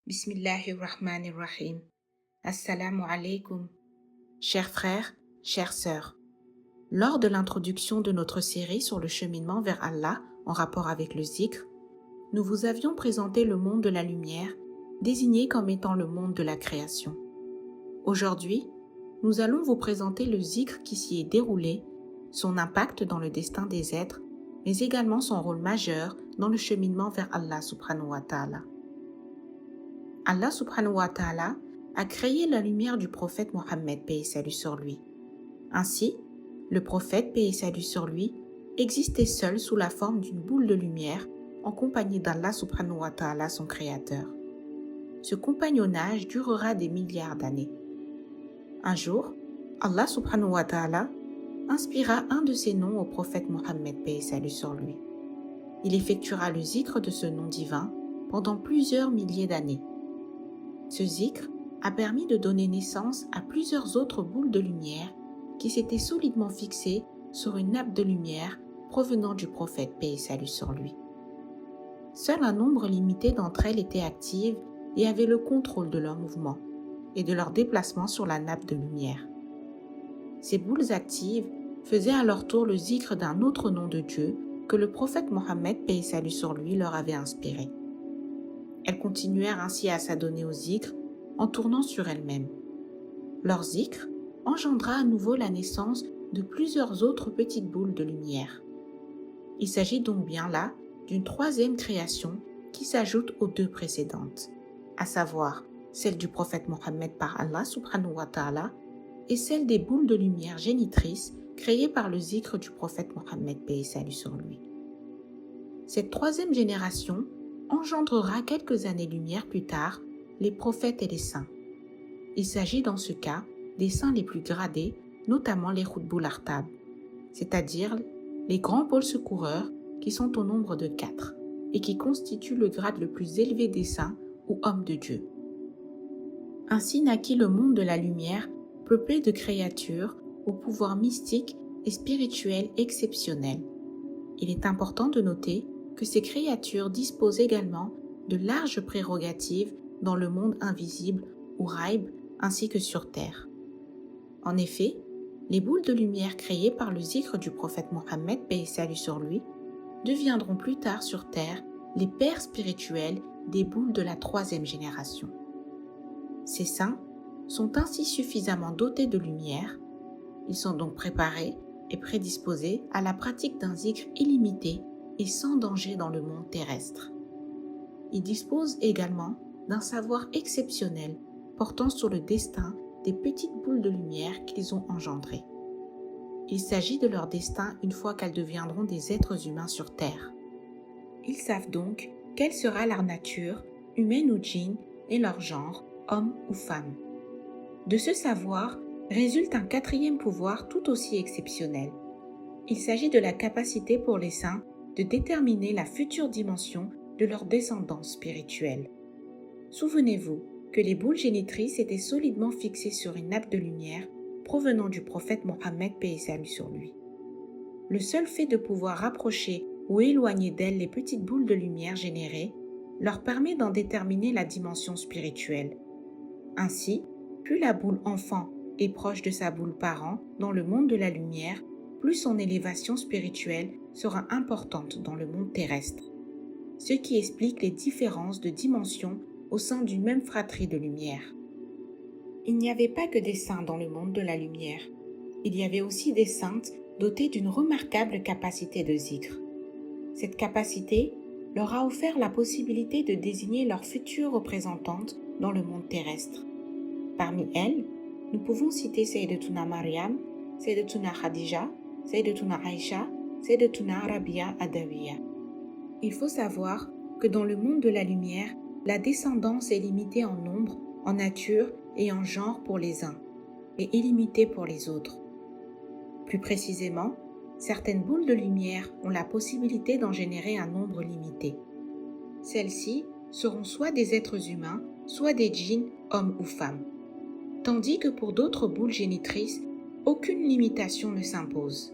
Bismillahirrahmanirrahim. Assalamu alaikum. Chers frères, chères sœurs, lors de l'introduction de notre série sur le cheminement vers Allah en rapport avec le zikr, nous vous avions présenté le monde de la lumière, désigné comme étant le monde de la création. Aujourd'hui, nous allons vous présenter le zikr qui s'y est déroulé, son impact dans le destin des êtres, mais également son rôle majeur dans le cheminement vers Allah subhanahu wa ta'ala. Allah subhanahu wa ta'ala a créé la lumière du prophète Mohammed, paix et salut sur lui. Ainsi, le prophète, paix et salut sur lui, existait seul sous la forme d'une boule de lumière en compagnie d'Allah subhanahu wa ta'ala, son créateur. Ce compagnonnage durera des milliards d'années. Un jour, Allah subhanahu wa ta'ala inspira un de ses noms au prophète Mohammed, paix et salut sur lui. Il effectuera le zikr de ce nom divin pendant plusieurs milliers d'années. Ce zikr a permis de donner naissance à plusieurs autres boules de lumière qui s'étaient solidement fixées sur une nappe de lumière provenant du prophète, paix et salut sur lui. Seul un nombre limité d'entre elles étaient actives et avaient le contrôle de leur mouvement et de leur déplacement sur la nappe de lumière. Ces boules actives faisaient à leur tour le zikr d'un autre nom de Dieu que le prophète Mohammed, paix et salut sur lui, leur avait inspiré. Elles continuèrent ainsi à s'adonner au zikr en tournant sur elles-mêmes. Leur zikr engendra à nouveau la naissance de plusieurs autres petites boules de lumière. Il s'agit donc bien là d'une troisième création qui s'ajoute aux deux précédentes, à savoir celle du prophète Mohammed par Allah subhanahu wa ta'ala et celle des boules de lumière génitrices créées par le zikr du prophète Mohammed, paix et salut sur lui. Cette troisième génération engendrera quelques années-lumière plus tard les prophètes et les saints. Il s'agit dans ce cas des saints les plus gradés, notamment les Khutbul Artab, c'est-à-dire les grands pôles secoureurs qui sont au nombre de 4 et qui constituent le grade le plus élevé des saints ou hommes de Dieu. Ainsi naquit le monde de la lumière, peuplé de créatures au pouvoir mystique et spirituel exceptionnel. Il est important de noter que ces créatures disposent également de larges prérogatives dans le monde invisible ou Ghaib ainsi que sur terre. En effet, les boules de lumière créées par le zikr du prophète Mohammed, paix et salut sur lui, deviendront plus tard sur terre les pères spirituels des boules de la troisième génération. Ces saints sont ainsi suffisamment dotés de lumière, ils sont donc préparés et prédisposés à la pratique d'un zikr illimité et sans danger dans le monde terrestre. Ils disposent également d'un savoir exceptionnel portant sur le destin des petites boules de lumière qu'ils ont engendrées. Il s'agit de leur destin une fois qu'elles deviendront des êtres humains sur Terre. Ils savent donc quelle sera leur nature, humaine ou djinn, et leur genre, homme ou femme. De ce savoir résulte un quatrième pouvoir tout aussi exceptionnel. Il s'agit de la capacité pour les saints de déterminer la future dimension de leur descendance spirituelle. Souvenez-vous que les boules génitrices étaient solidement fixées sur une nappe de lumière provenant du prophète Mohammed, paix et salut sur lui. Le seul fait de pouvoir rapprocher ou éloigner d'elles les petites boules de lumière générées leur permet d'en déterminer la dimension spirituelle. Ainsi, plus la boule enfant est proche de sa boule parent dans le monde de la lumière, plus son élévation spirituelle sera importante dans le monde terrestre, ce qui explique les différences de dimension au sein d'une même fratrie de lumière. Il n'y avait pas que des saints dans le monde de la lumière, il y avait aussi des saintes dotées d'une remarquable capacité de zikr. Cette capacité leur a offert la possibilité de désigner leur future représentante dans le monde terrestre. Parmi elles, nous pouvons citer Sayyidatuna Maryam, Sayyidatuna Khadija, Sayyidatuna Aïcha, Sayyidatuna Rabia Adawiya. Il faut savoir que dans le monde de la lumière, la descendance est limitée en nombre, en nature et en genre pour les uns, et illimitée pour les autres. Plus précisément, certaines boules de lumière ont la possibilité d'en générer un nombre limité. Celles-ci seront soit des êtres humains, soit des djinns, hommes ou femmes. Tandis que pour d'autres boules génitrices, aucune limitation ne s'impose.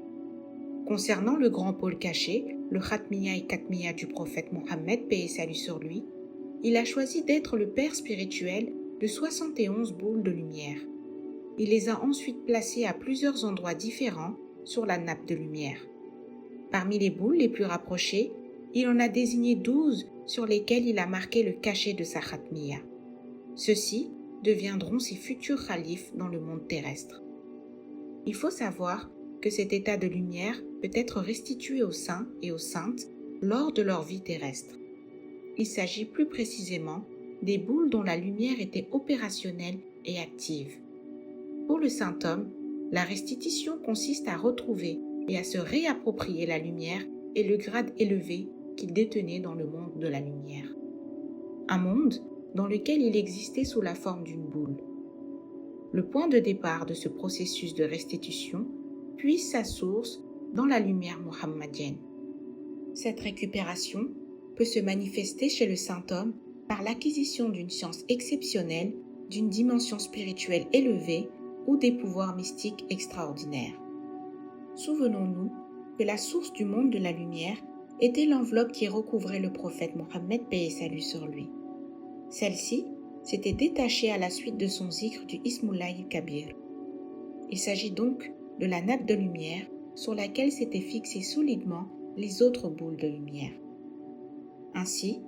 Concernant le grand pôle caché, le Khatmiya et Katmiya du prophète Mohammed, paix et salut sur lui, il a choisi d'être le père spirituel de 71 boules de lumière. Il les a ensuite placées à plusieurs endroits différents sur la nappe de lumière. Parmi les boules les plus rapprochées, il en a désigné 12 sur lesquelles il a marqué le cachet de sa khatmiya. Ceux-ci deviendront ses futurs khalifes dans le monde terrestre. Il faut savoir que cet état de lumière peut être restitué aux saints et aux saintes lors de leur vie terrestre. Il s'agit plus précisément des boules dont la lumière était opérationnelle et active. Pour le saint homme, la restitution consiste à retrouver et à se réapproprier la lumière et le grade élevé qu'il détenait dans le monde de la lumière. Un monde dans lequel il existait sous la forme d'une boule. Le point de départ de ce processus de restitution puise sa source dans la lumière mohammadienne. Cette récupération peut se manifester chez le saint homme par l'acquisition d'une science exceptionnelle, d'une dimension spirituelle élevée ou des pouvoirs mystiques extraordinaires. Souvenons-nous que la source du monde de la lumière était l'enveloppe qui recouvrait le prophète Mohammed, paix et salut sur lui. Celle-ci s'était détachée à la suite de son zikr du Ismullahi Kabir. Il s'agit donc de la nappe de lumière sur laquelle s'étaient fixées solidement les autres boules de lumière. Ainsi,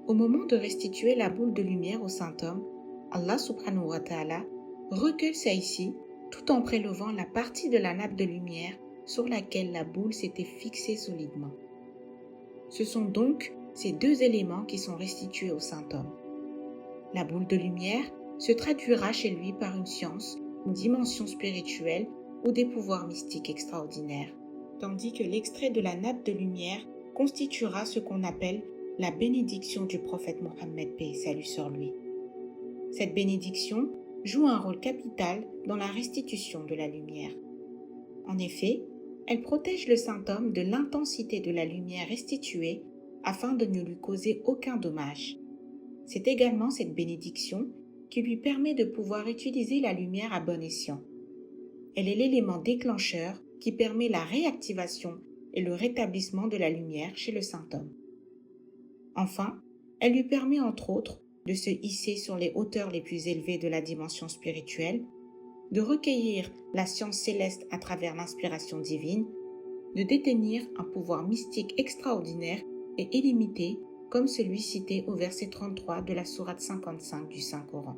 au moment de restituer la boule de lumière au saint homme, Allah subhanahu wa ta'ala recueille celle-ci tout en prélevant la partie de la nappe de lumière sur laquelle la boule s'était fixée solidement. Ce sont donc ces deux éléments qui sont restitués au saint homme. La boule de lumière se traduira chez lui par une science, une dimension spirituelle ou des pouvoirs mystiques extraordinaires, tandis que l'extrait de la nappe de lumière constituera ce qu'on appelle la bénédiction du prophète Mohammed, paix et salut sur lui. Cette bénédiction joue un rôle capital dans la restitution de la lumière. En effet, elle protège le saint homme de l'intensité de la lumière restituée afin de ne lui causer aucun dommage. C'est également cette bénédiction qui lui permet de pouvoir utiliser la lumière à bon escient. Elle est l'élément déclencheur qui permet la réactivation et le rétablissement de la lumière chez le saint homme. Enfin, elle lui permet entre autres de se hisser sur les hauteurs les plus élevées de la dimension spirituelle, de recueillir la science céleste à travers l'inspiration divine, de détenir un pouvoir mystique extraordinaire et illimité comme celui cité au verset 33 de la sourate 55 du Saint-Coran.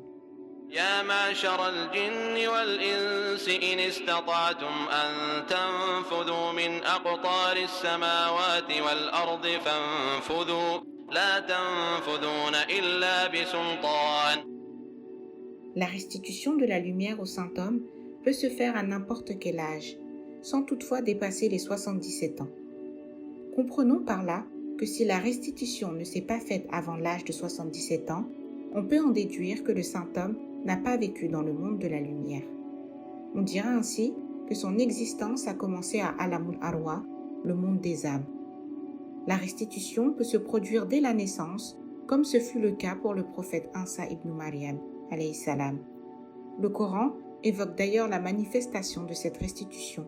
يا معشر الجن والإنس إن استطعتم أن تنفذوا من أقطار السماوات والأرض فانفذوا لا تنفذون إلا بسلطان. La restitution de la lumière au saint homme peut se faire à n'importe quel âge, sans toutefois dépasser les 77 ans. Comprenons par là que si la restitution ne s'est pas faite avant l'âge de 77 ans, on peut en déduire que le saint homme n'a pas vécu dans le monde de la lumière. On dira ainsi que son existence a commencé à Alamul Arwa, le monde des âmes. La restitution peut se produire dès la naissance, comme ce fut le cas pour le prophète Isa ibn Maryam, alayhi salam. Le Coran évoque d'ailleurs la manifestation de cette restitution.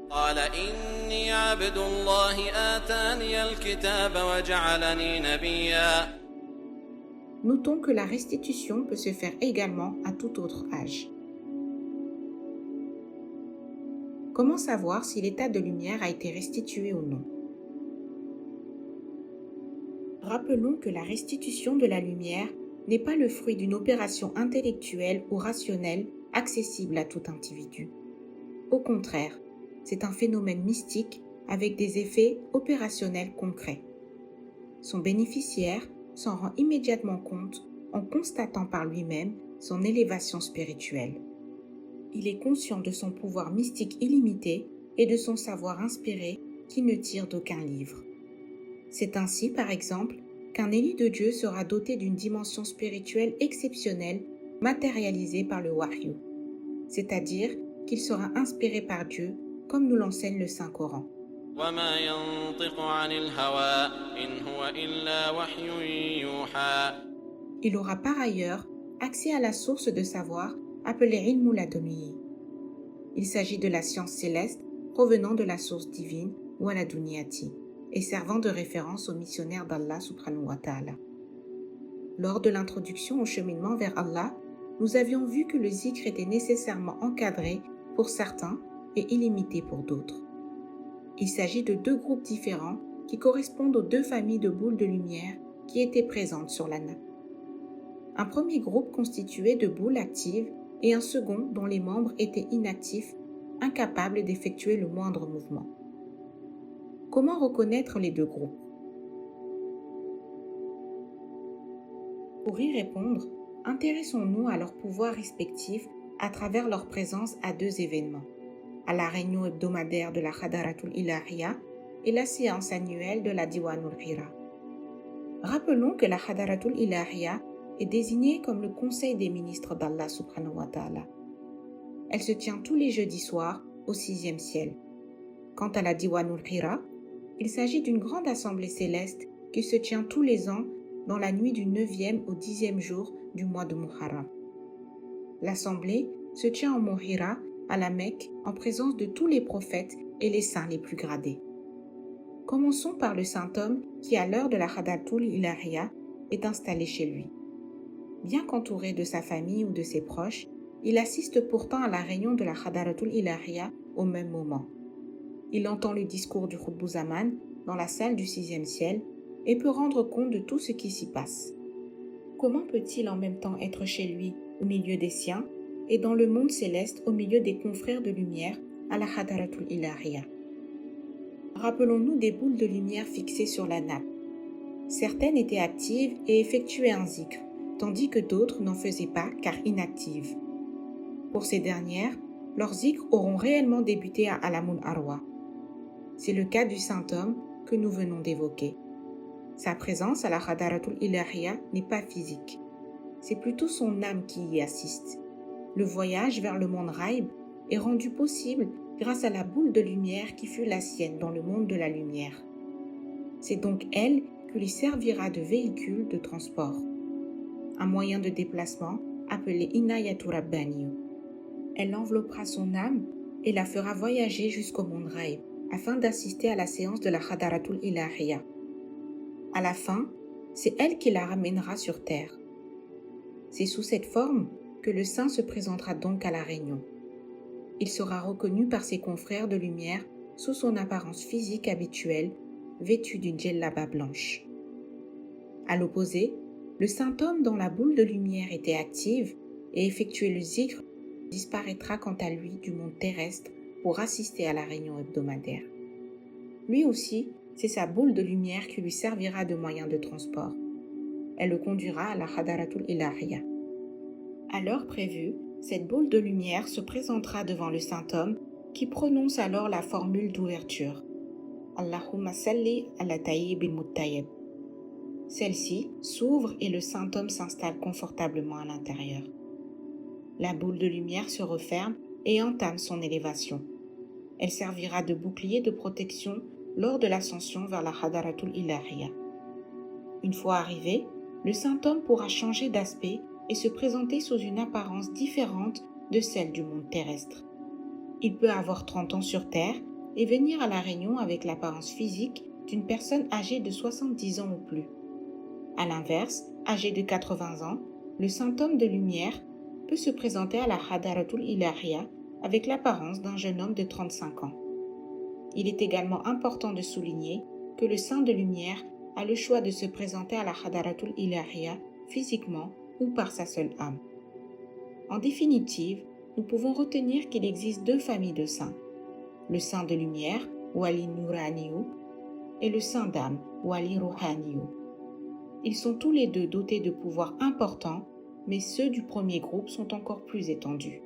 قال إني عبد الله آتاني الكتاب وجعلني نبيا. Notons que la restitution peut se faire également à tout autre âge. Comment savoir si l'état de lumière a été restitué ou non? Rappelons que la restitution de la lumière n'est pas le fruit d'une opération intellectuelle ou rationnelle accessible à tout individu. Au contraire, c'est un phénomène mystique avec des effets opérationnels concrets. Son bénéficiaire s'en rend immédiatement compte en constatant par lui-même son élévation spirituelle. Il est conscient de son pouvoir mystique illimité et de son savoir inspiré qui ne tire d'aucun livre. C'est ainsi, par exemple, qu'un élu de Dieu sera doté d'une dimension spirituelle exceptionnelle matérialisée par le wahyu, c'est-à-dire qu'il sera inspiré par Dieu, comme nous l'enseigne le Saint-Coran. وما ينطق عن الهوى إن هو إلا وحي يوحى. Il aura par ailleurs accès à la source de savoir appelée Ilmul Laduni. Il s'agit de la science céleste provenant de la source divine Waladuniyati et servant de référence aux missionnaires d'Allah subhanahu wa ta'ala. Lors de l'introduction au cheminement vers Allah, nous avions vu que le zikr était nécessairement encadré pour certains et illimité pour d'autres. Il s'agit de deux groupes différents qui correspondent aux deux familles de boules de lumière qui étaient présentes sur la nappe. Un premier groupe constitué de boules actives et un second dont les membres étaient inactifs, incapables d'effectuer le moindre mouvement. Comment reconnaître les deux groupes? Pour y répondre, intéressons-nous à leurs pouvoirs respectifs à travers leur présence à deux événements, à la réunion hebdomadaire de la Hadaratul Ilahiyya et la séance annuelle de la Diwanul Hira. Rappelons que la Hadaratul Ilahiyya est désignée comme le conseil des ministres d'Allah subhanahu wa ta'ala. Elle se tient tous les jeudis soirs au 6e ciel. Quant à la Diwanul Hira, il s'agit d'une grande assemblée céleste qui se tient tous les ans dans la nuit du 9e au 10e jour du mois de Muharram. L'assemblée se tient au mont Hira, à la Mecque, en présence de tous les prophètes et les saints les plus gradés. Commençons par le saint homme qui, à l'heure de la Hadaratul Ilahiyya, est installé chez lui. Bien qu'entouré de sa famille ou de ses proches, il assiste pourtant à la réunion de la Hadaratul Ilahiyya au même moment. Il entend le discours du Khutbu Zaman dans la salle du 6e ciel et peut rendre compte de tout ce qui s'y passe. Comment peut-il en même temps être chez lui, au milieu des siens, et dans le monde céleste, au milieu des confrères de lumière, à la Hadaratul Ilahiyya? Rappelons-nous des boules de lumière fixées sur la nappe. Certaines étaient actives et effectuaient un zikr, tandis que d'autres n'en faisaient pas car inactives. Pour ces dernières, leurs zikrs auront réellement débuté à Alamul Arwa. C'est le cas du saint homme que nous venons d'évoquer. Sa présence à la Hadaratul Ilahiyya n'est pas physique. C'est plutôt son âme qui y assiste. Le voyage vers le monde Raïb est rendu possible grâce à la boule de lumière qui fut la sienne dans le monde de la lumière. C'est donc elle qui lui servira de véhicule de transport, un moyen de déplacement appelé Inayatur Rabbaniyu. Elle enveloppera son âme et la fera voyager jusqu'au monde Raïb afin d'assister à la séance de la Hadaratul Ilahiyya. À la fin, c'est elle qui la ramènera sur terre. C'est sous cette forme que le saint se présentera donc à la réunion. Il sera reconnu par ses confrères de lumière sous son apparence physique habituelle, vêtu d'une djellaba blanche. À l'opposé, le saint homme dont la boule de lumière était active et effectuait le zikr disparaîtra quant à lui du monde terrestre pour assister à la réunion hebdomadaire. Lui aussi, c'est sa boule de lumière qui lui servira de moyen de transport. Elle le conduira à la Hadaratul Ilahiyya. À l'heure prévue, cette boule de lumière se présentera devant le saint homme qui prononce alors la formule d'ouverture. Allahumma salli ala tayyib al-muttayyib. Celle-ci s'ouvre et le saint homme s'installe confortablement à l'intérieur. La boule de lumière se referme et entame son élévation. Elle servira de bouclier de protection lors de l'ascension vers la Hadaratul Ilahiyya. Une fois arrivé, le saint homme pourra changer d'aspect et se présenter sous une apparence différente de celle du monde terrestre. Il peut avoir 30 ans sur Terre et venir à la réunion avec l'apparence physique d'une personne âgée de 70 ans ou plus. À l'inverse, âgé de 80 ans, le saint homme de lumière peut se présenter à la Hadaratul Ilahiyya avec l'apparence d'un jeune homme de 35 ans. Il est également important de souligner que le saint de lumière a le choix de se présenter à la Hadaratul Ilahiyya physiquement ou par sa seule âme. En définitive, nous pouvons retenir qu'il existe deux familles de saints, le saint de lumière, Wali Nuraniyu, et le saint d'âme, Wali Ruhaniyu. Ils sont tous les deux dotés de pouvoirs importants, mais ceux du premier groupe sont encore plus étendus.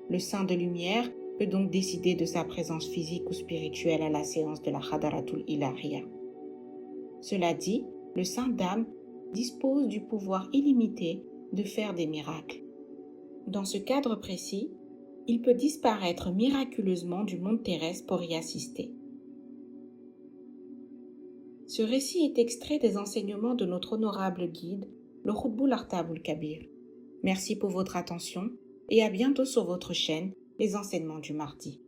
Le saint de lumière peut donc décider de sa présence physique ou spirituelle à la séance de la Hadaratul Ilahiyya. Cela dit, le saint d'âme dispose du pouvoir illimité de faire des miracles. Dans ce cadre précis, il peut disparaître miraculeusement du monde terrestre pour y assister. Ce récit est extrait des enseignements de notre honorable guide, le Khutbul Artabul Kabir. Merci pour votre attention et à bientôt sur votre chaîne, les enseignements du mardi.